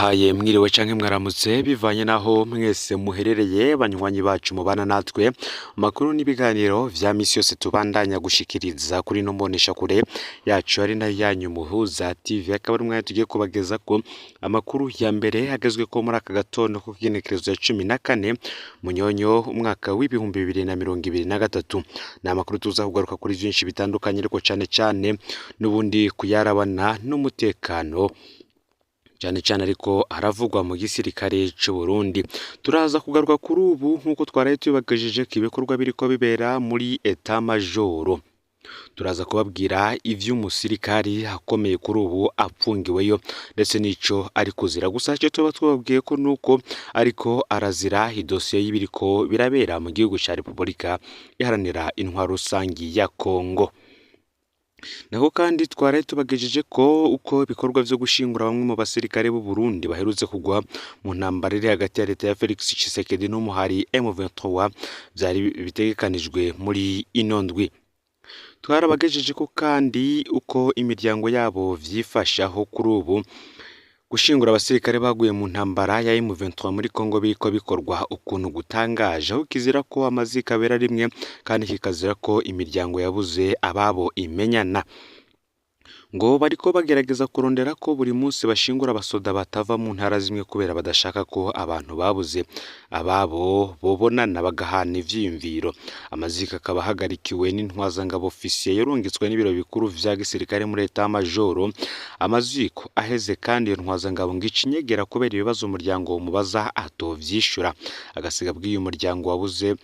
ndabahaye mwiriwe canke mwaramutse bivanye naho mwese muherereye banywanyi bacu mubana natwe makuru n'ibiganiro vya misi yose tubandanya gushikiriza kuri no mbonesha kure yacu ari nayo yanyu Muhuza TV akaba ari umwanya tugiye kubageza ko amakuru ya mbere hagezwe ko muri aka gatondo ko kigenekerezo ya 14 munyonyo umwaka w'ibihumbi 2023 na makuru tuza kugaruka kuri byinshi bitandukanye ariko cane n'ubundi kuyarabana n'umutekano cyane ariko haravugwa mu gisirikare cy'u Burundi. Turaza kugaruka kuri ubu nkuko twaraye tubagajije kibikorwa biriko bibera muri état majoro. Turaza kubabwira ivy'umusirikari hakomeye kuri ubu apfungiweyo ndetse nico ari kuzira gusa cyo tuba twababwiye ko nuko ariko arazira idosiye y'ibiriko birabera mu gihugu ca Republika iharanira intwaro rusangi ya Kongo. Naho kandi twaraye tubagejeje ko uko ibikorwa vyo gushingura bamwe mu basirikare b'u Burundi baherutse kugwa mu ntambara iri hagati ya leta ya Felix Tshisekedi n'umuhari M23 byari bitegekanijwe muri inondwi. Twarabagejeje ko kandi uko imiryango yabo vyifashaho kuri ubu gushingura abasirikare baguye mu ntambara ya M23 muri Kongo biriko bikorwa ukuntu gutangaje aho kizira ko amazika bera rimwe kandi kikazira ko imiryango yabuze ababo imenyana ngo bariko bagerageza kurondera ko buri munsi bashingura abasoda batava mu ntara zimwe kubera badashaka ko abantu babuze ababo bobonana bagahana ivyiyumviro. Amazika akaba hagarikiwe n'intwazangabo officier yarungitswe n'ibiro bikuru vya gisirikare muri état majoro. Amaziko aheze kandi intwazangabo ngicinyegera kubera ibibazo umuryango umubaza atovyishura agasiga bw'iyo muryango wabuze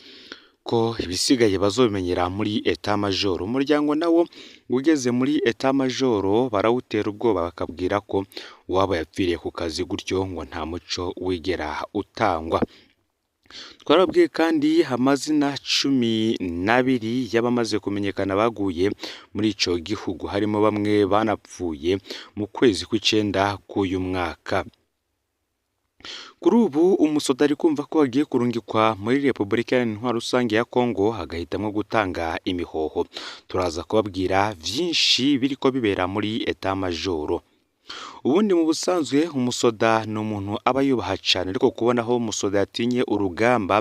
ko ibisigaye bazobimenyera muri état majoro. Umuryango nawo ugeze muri état majoro barawutera ubwoba bakabwira ko waba yapfiriye ku kazi gutyo ngo nta muco wigera utangwa. Twarabwiye kandi amazina 12 y'abamaze kumenyekana baguye muri ico gihugu harimo bamwe banapfuye mu kwezi kw'icenda k'uyu mwaka. Kuri ubu umusoda ari kumva ko agiye kurungikwa muri Republika y'Intwaro rusange ya Kongo hagahitamwo gutanga imihoho. Turaza kubabwira vyinshi biriko bibera muri état majoro. Ubundi mu busanzwe umusoda no umuntu aba yubaha cyane ariko kubona aho umusoda yatinye urugamba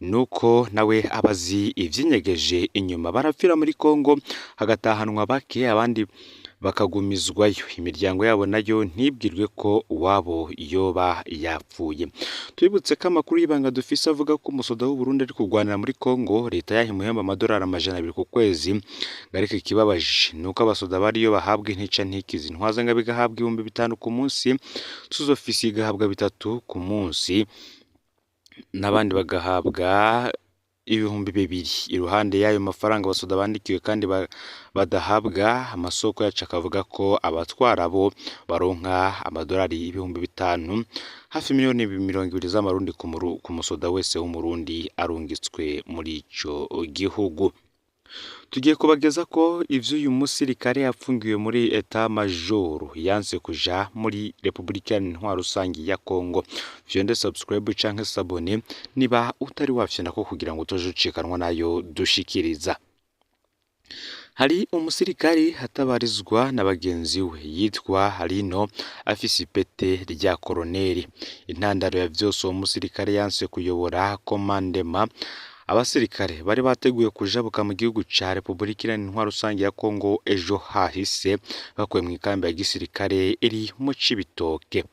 nuko nawe abazi ivyinyegeje inyuma barapfira muri Kongo hagatahanwa bake abandi bakagumizwayo imiryango yabo nayo ntibwirwe ko wabo yoba yapfuye. Twibutse ko amakuru y'ibanga dufise avuga ko umusoda w'u Burundi ari kurwanira muri Kongo leta yahimuye amadolari $200 ku kwezi garike kibabaje nuko abasoda bariyo bahabwa intica ntikizi ntwazanga bigahabwa 5,000 ku munsi suzofisi igahabwa 3 ku munsi n'abandi bagahabwa 2,000 iruhande y'ayo mafaranga abasoda bandikiwe kandi badahabwa amasoko yacu akavuga ko abatwara bo baronka amadolari 5,000 hafi miliyoni 20 z'amarundi ku musoda wese w'umurundi arungitswe muri ico gihugu. Tugiye kubageza ko ivy'uyu musirikare yapfungiwe muri état majoro yanse kuja muri Republika y'Intwaro rusangi ya Kongo. Vyonde subscribe canke sabone niba utari wafyena ko kugira ngo utojucikanwa nayo dushikiriza. Hari umusirikari hatabarizwa na bagenzi we yitwa Harino afise ipete rya koroneri. Intandaro ya vyose uwo musirikare yanse kuyobora komandema. Abasirikare bari bateguye kujabuka mu gihugu ca Republika y'Intwaro rusange ya Kongo ejo hahise bakuye mu ikambi ya gisirikare iri mu Cibitoke.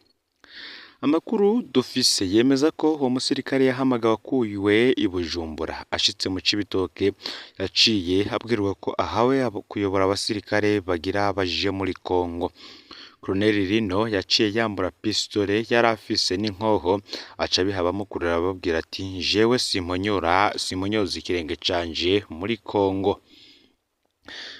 Amakuru dufise yemeza ko uwo musirikare yahamagawe akuyiwe i Bujumbura ashitse mu Cibitoke yaciye abwirwa ko ahawe kuyobora abasirikare bagira baje muri Kongo. Colonel Rino yaciye yambura pistole yarafise n'inkoho aca bihabamo kurera babwira ati jewe simonyoza ikirenge canje muri Kongo.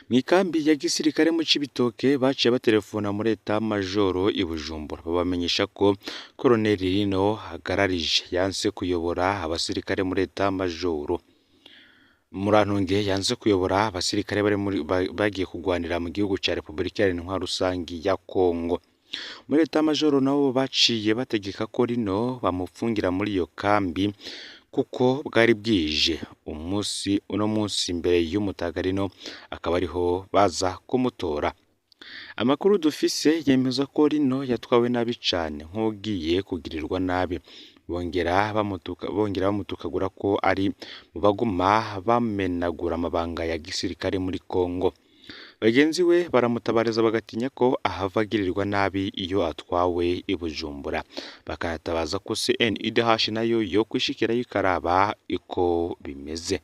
Mwikambi ya gisirikare mu Cibitoke baciye batelefona muri état majoro i Bujumbura babamenyesha ko Colonel Rino hagararije yanse kuyobora abasirikare muri état majoro. Murantunge yanze kuyobora abasirikare bagiye kugwanira mu gihugu ca Republika y'Intwaro rusangi ya Kongo. Muri état majoro nabo baciye bategeka ko Rino bamupfungira muri iyo kambi kuko bwari bwije uno munsi imbere y'umutagarino akaba ariho baza kumutora. Amakuru dufise yemeza ko rino yatwawe nabi cane nk'ugiye kugirirwa nabi, bongera bamutukagura ko ari mu baguma bamenagura amabanga ya gisirikare muri Kongo. Bagenzi we baramutabariza bagatinya ko ahava agirirwa nabi iyo atwawe i Bujumbura, bakanatabaza ko CNIDH nayo yo kwishikirayo ikaraba iko bimeze.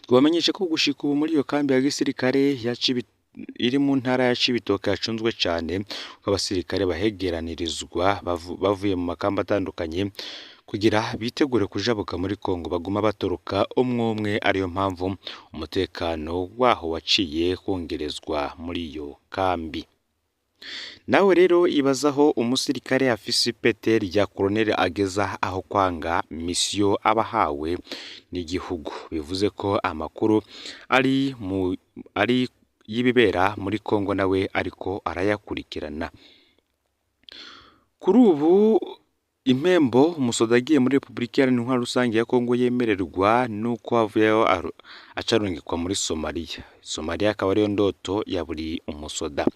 Twabamenyesha ko gushika ubu muri iyo kambi ya gisirikare iri mu ntara ya Cibitoke yacunzwe cane ko abasirikare bahegeranirizwa bavuye mu makamba atandukanye kugira bitegure kujabuka muri Kongo, baguma batoroka umwe ariyo mpamvu umutekano waho waciye kongerezwa muri iyo kambi. Nawe rero ibazaho umusirikare afise ipete rya koloneli ageza aho kwanga misiyo abahawe n'igihugu, bivuze ko amakuru ari y'ibibera muri Kongo nawe ariko arayakurikirana. Kuri ubu impembo umusoda agiye muri Repubulika Iharanira Intwaro Rusange ya Kongo yemererwa nuko avuyeho acarungikwa muri Somalia akaba ariyo ndoto ya buri umusoda.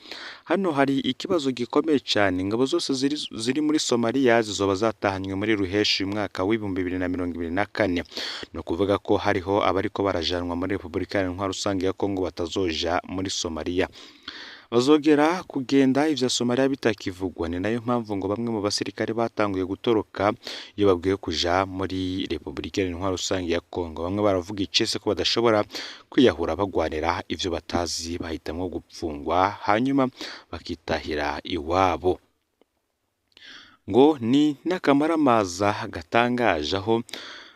Hano hari ikibazo gikomeye cyane, ingabo zose ziri muri Somalia zizoba zatahanywe muri Ruheshi umwaka w'ibihumbi 2024. No kuvuga ko hariho abariko barajanwa muri Repubulika Iharanira Intwaro Rusange ya Kongo batazoja muri Somalia, bazogera kugenda ivya Somalia bitakivugwa. Ni nayo mpamvu ngo bamwe mu basirikare batanguye gutoroka iyo babwiye kuja muri Repubulika Iharanira Intwaro Rusange ya Kongo. Bamwe baravuga icese ko badashobora kwiyahura bagwanira ivyo batazi, bahitamwo gupfungwa hanyuma bakitahira iwabo. Ngo ni n'akamaramaza gatangaje aho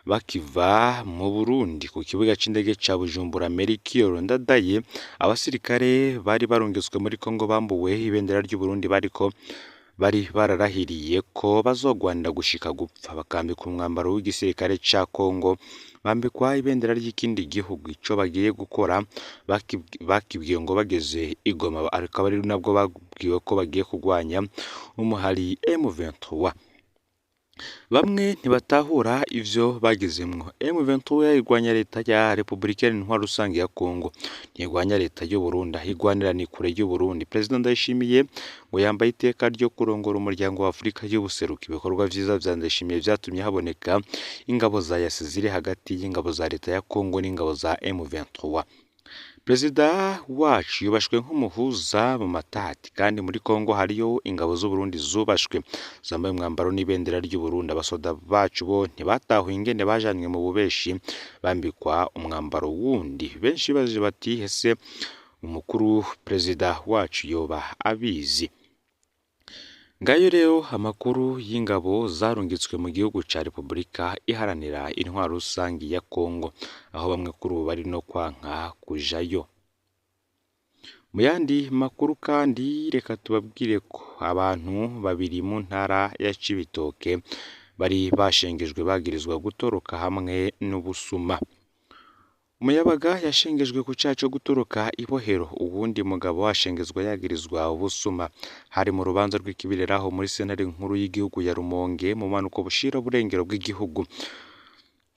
bakiva mu Burundi ku kibuga c'indege ca Bujumbura Melchior Ndadaye, abasirikare bari barungitswe muri Kongo bambuwe ibendera ry'u Burundi bari bararahiriye ko bazogwanira gushika gupfa, bakambika umwambaro w'igisirikare ca Kongo, bambikwa ibendera ry'ikindi gihugu. Ico bagiye gukora bakibwiye ngo bageze i Goma, ariko ari nabwo babwiwe ko bagiye kugwanya umuhari M23. Bamwe ntibatahura ivyo bagezemwo. M23 igwanya leta ya Repubulika Iharanira Intwaro Rusange ya Kongo, ntigwanya leta y'u Burundi, igwanira ni kure y'u Burundi. President Ndayishimiye ngo yambaye iteka ryo kurongora umuryango wa Afurika y'ubuseruko. Ibikorwa vyiza vya Ndayishimiye vyatumye haboneka ingabo za EAC ziri hagati y'ingabo za leta ya Kongo n'ingabo za M23. Perezida wacu yubashwe nk'umuhuza mu matati, kandi muri Kongo hariyo ingabo z'u Burundi zubashwe zambaye umwambaro n'ibendera ry'u Burundi. Abasoda bacu bo ntibatahuye ingene bajanwe mu bubeshi bambikwa umwambaro wundi. Benshi baje bati ese umukuru perezida wacu yoba abizi? Ngayo rero amakuru y'ingabo zarungitswe mu gihugu ca Repubulika Iharanira Intwaro Rusange ya Kongo, aho bamwe kuri ubu bari no kwanka kujayo. Mu yandi makuru kandi reka tubabwire ko abantu babiri mu ntara ya Cibitoke bari bashengejwe bagirizwa gutoroka hamwe n'ubusuma. Umuyabaga yashengejwe ku caco gutoroka ibohero, ubundi mugabo washengezwa yagirizwa ubusuma. Hari mu rubanza rw'ikibireraho muri sentare nkuru y'igihugu ya Rumonge mu manuko bushira burengero bw'igihugu.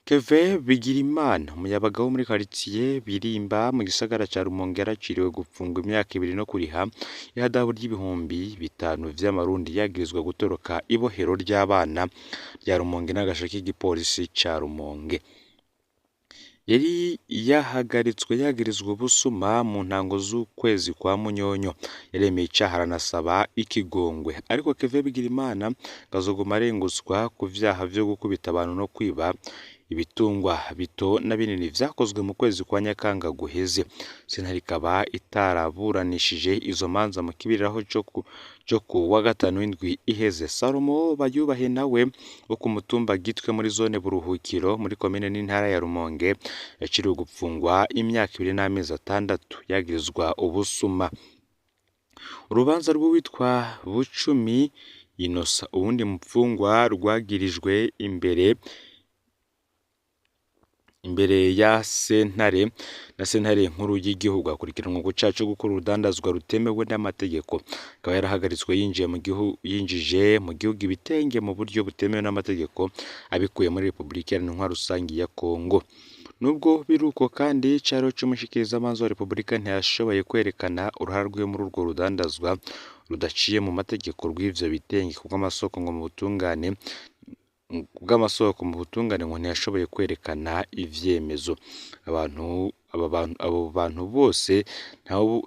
Keve Bigirimana, umuyabaga wo muri quartier Birimba mu gisagara ca Rumonge, yaraciriwe gupfungwa imyaka 2 no kuriha ihadabu ry'ibihumbi 5 vy'amarundi yagirizwa gutoroka ibohero ry'abana rya Rumonge n'agasho k'igipolisi ca Rumonge. Yari yahagaritswe yagirizwa ubusuma mu ntango z'ukwezi kwa Munyonyo. Yaremeye icaha aranasaba ikigongwe, ariko Keve Bigirimana gazoguma arenguswa ku vyaha vyo gukubita abantu no kwiba ibitungwa bito na binini vyakozwe mu kwezi kwa Nyakanga guheze. Sentare ikaba itaraburanishije izo manza mu kibiriraho cyo ku wa gatanu w'indwi iheze. Salomo Bayubahe nawe wo ku mutumba Gitwe muri zone Buruhukiro muri komine n'intara ya Rumonge yaciriwe gupfungwa imyaka 2 n'amezi 6 yagirizwa ubusuma. Urubanza rw'uwitwa Bucumi Inosa, uwundi mupfungwa, rwagirijwe imbere ya sentare na sentare nkuru y'igihugu, akurikiranwa gucaca gukora urudandazwa rutemewe n'amategeko. Akaba yarahagaritswe yinjije mu gihugu ibitenge mu buryo butemewe n'amategeko abikuye muri Repubulika Iharanira Intwaro Rusange ya Kongo. nubwo biruko kandi icaro c'umushikirizamanza wa Repubulika ntiyashoboye kwerekana uruhara rwiwe muri urwo rudandazwa rudaciye mu mategeko rw'ivyo bitenge kubw'amasoko ngo mu butungane ngo ntiyashoboye kwerekana ivyemezo. Abo bantu bose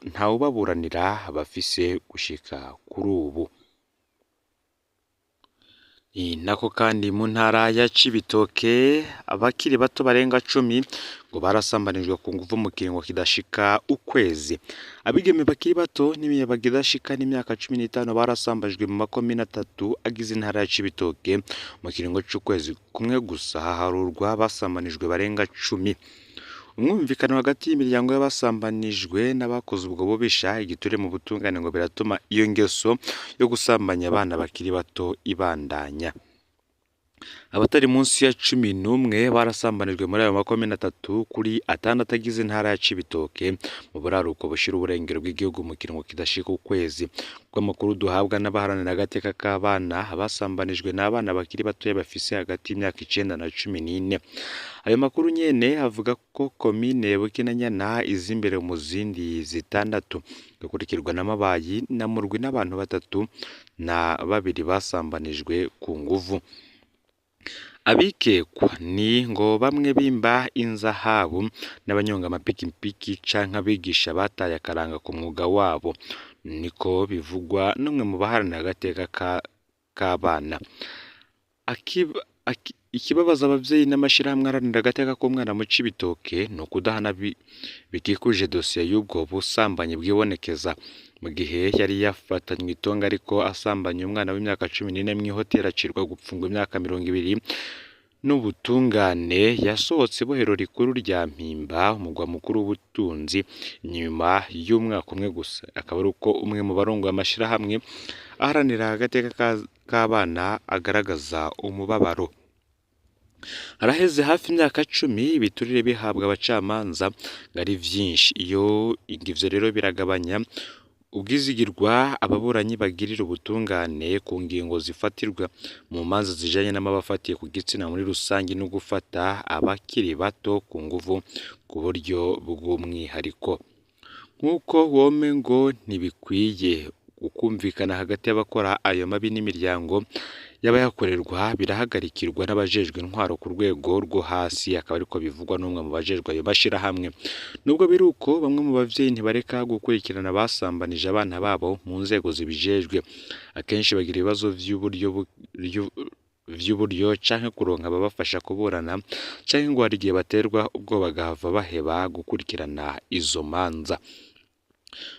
ntawubaburanira bafise gushika kuri ubu. Nako kandi mu ntara ya Cibitoke abakiri bato barenga 10 ngo barasambanijwe ku nguvu mu kiringo kidashika ukwezi. Abigeme bakiri bato n'imiyabaga idashika n'imyaka 15 barasambajwe mu makomine 3 agize intara ya Cibitoke mu kiringo c'ukwezi kumwe gusa, haharurwa basambanijwe barenga 10. Umwumvikano hagati y'imiryango y'abasambanijwe n'abakoze ubwo bubisha igiture mu butungane ngo biratuma iyo ngeso yo gusambanya abana bakiri bato ibandanya. Abatari munsi ya 11 barasambanijwe muri ayo makomine 3 kuri 6 agize intara ya Cibitoke mu buraruko bushira uburengero bw'igihugu mu kiringo kidashika ukwezi. Amakuru duhabwa n'abaharanira agateka k'abana abasambanijwe n'abana bakiri bato bafise hagati y'imyaka 9 na 14. Ayo makuru nyene avuga ko komine Bukinanyana izi imbere mu zindi zitandatu, gukurikirwa n'amabayi na murwi n'abantu 3 na 2 basambanijwe ku nguvu. Abikekwa ni ngo bamwe bimba inzahabu n'abanyonga amapikipiki canke abigisha bataye akaranga ku mwuga wabo, niko bivugwa n'umwe mu baharanira agateka k'abana. Ikibabaza abavyeyi n'amashirahamwe aharanira agateka k'umwana mu Cibitoke no kudahana bikikuje dosiye y'ubwo busambanyi bwibonekeza mu gihe yari yafatanywe itonga ariko asambanya umwana w'imyaka 14 mw'ihoteli acirwa gupfungwa imyaka 20 n'ubutungane. Yasohotse bohero rikuru rya Mpimba umugwa mukuru w'ubutunzi nyuma y'umwaka umwe gusa. Akaba ari uko umwe mu barongoye amashirahamwe aharanira agateka k'abana agaragaza umubabaro. Haraheze hafi imyaka 10 ibiturire bihabwa abacamanza ngari vyinshi. Ivyo rero biragabanya ubwizigirwa ababuranyi bagirira ubutungane ku ngingo zifatirwa mu manza zijanye n'amabafatiye ku gitsina muri rusangi no gufata abakiri bato ku nguvu ku buryo bw'umwihariko. Nk'uko wome ngo ntibikwiye ukumvikana hagati y'abakora ayo mabi n'imiryango y'abayakorerwa birahagarikirwa n'abajejwe intwaro ku rwego rwo hasi, akaba ariko bivugwa n'umwe mu bajejwe ayo mashirahamwe. Nubwo biruko bamwe mu bavyeyi ntibareka gukurikirana basambanije abana babo mu nzego zibijejwe, akenshi bagira ibibazo vy'uburyo canke kuronka ababafasha kuburana canke ngo hari igihe baterwa ubwo bagahava baheba gukurikirana izo manza.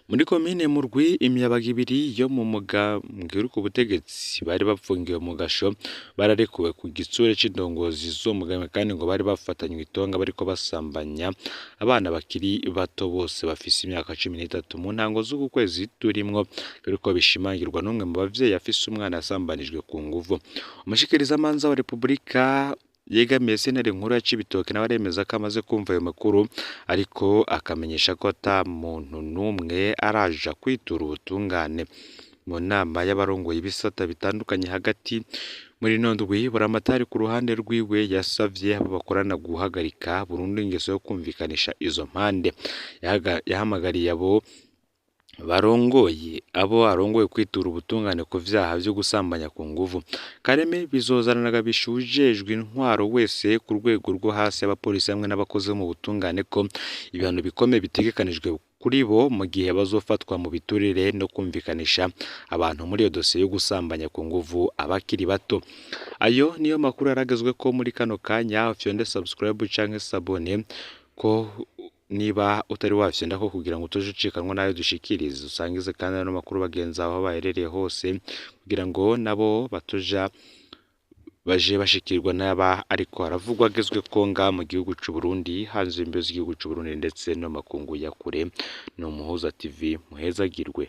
Muri komine Murwi imiyabaga 2 yo mu mugambwe uri ku butegetsi bari bapfungiwe mu gasho bararekuwe ku gitsure c'indongozi zo mugambwe kandi ngo bari bafatanywe itonga bariko basambanya abana bakiri bato bose bafise imyaka 13 mu ntango z'uku kwezi turimwo, ariko bishimangirwa n'umwe mu bavyeyi afise umwana yasambanijwe ku nguvu. Umushikirizamanza wa Repubulika yegamiye sentare nkuru ya Cibitoke nawe aremeza ko amaze kumva ayo makuru, ariko akamenyesha ko ata muntu n'umwe araja kwitura ubutungane. Mu nama y'abarongoye ibisata bitandukanye hagati muri ndwi buramatari ku ruhande rwiwe yasavye abo bakorana guhagarika burundu ingeso yo kumvikanisha izo mpande. Yahamagariye abo arongoye kwitura ubutungane ku vyaha vyo gusambanya ku nguvu. Kareme bizozananaga bishujejwe intwaro wese ku rwego rwo hasi abapolisi hamwe n'abakozi mu butungane ko ibihano bikomeye bitegekanijwe kuri bo mu gihe bazofatwa mu biturire no kumvikanisha abantu muri iyo dosiye yo gusambanya ku nguvu abakiri bato. Ayo niyo makuru yaragezwe ko muri kano kanya. Fyonde subscribe canke sabone ko niba utari wafyenda ko kugira ngo utoje ucikanwa nayo dushikirize, usangize kandi no makuru bagenza aho baherereye hose kugira ngo nabo batoja baje bashikirwa n'aba ariko haravugwa agezwe ko nga mu gihugu c'u Burundi, hanze imbe z'igihugu c'u Burundi ndetse no makungu ya kure. No Muhuza TV muhezagirwe.